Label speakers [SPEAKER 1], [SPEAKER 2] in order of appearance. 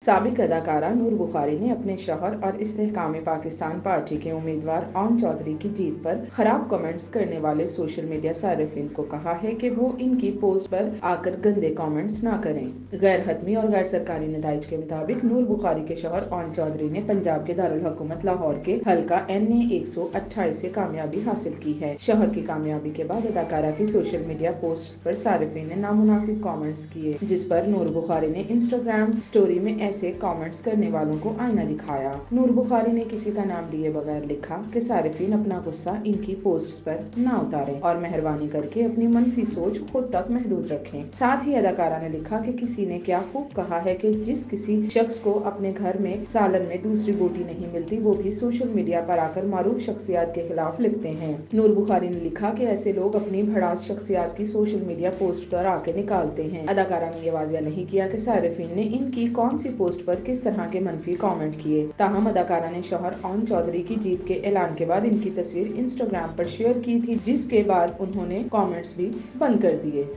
[SPEAKER 1] साबिक अदाकारा नूर बुखारी ने अपने शौहर और इस्तेहकाम पाकिस्तान पार्टी के उम्मीदवार ओन चौधरी की जीत पर खराब कमेंट्स करने वाले सोशल मीडिया सार्फिन को कहा है कि वो इनकी पोस्ट पर आकर गंदे कमेंट्स ना करें। गैर हतमी और गैर सरकारी नताइज के मुताबिक नूर बुखारी के शौहर ओन चौधरी ने पंजाब के दारुल हुकूमत लाहौर के हल्का NA 128 से कामयाबी हासिल की है। शौहर की कामयाबी के बाद अदाकारा की सोशल मीडिया पोस्ट पर सार्फिन ने नामुनासिब कमेंट्स किए, जिस पर नूर बुखारी ने इंस्टाग्राम स्टोरी में ऐसे कमेंट्स करने वालों को आईना दिखाया। नूर बुखारी ने किसी का नाम लिए बगैर लिखा कि सार्फिन अपना गुस्सा इनकी पोस्ट्स पर ना उतारें और मेहरबानी करके अपनी मनफी सोच खुद तक महदूद रखें। साथ ही अदाकारा ने लिखा कि किसी ने क्या खूब कहा है कि जिस किसी शख्स को अपने घर में सालन में दूसरी बोटी नहीं मिलती, वो भी सोशल मीडिया पर आकर मारूफ शख्सियत के खिलाफ लिखते हैं। नूर बुखारी ने लिखा कि ऐसे लोग अपनी भड़ास शख्सियत की सोशल मीडिया पोस्ट पर आके निकालते हैं। अदाकारा ने यह वाज़िया नहीं किया कि सार्फिन ने इनकी कौन सी पोस्ट पर किस तरह के मनफी कमेंट किए। ताहम अदाकारा ने शौहर ओन चौधरी की जीत के ऐलान के बाद इनकी तस्वीर इंस्टाग्राम पर शेयर की थी, जिसके बाद उन्होंने कमेंट्स भी बंद कर दिए।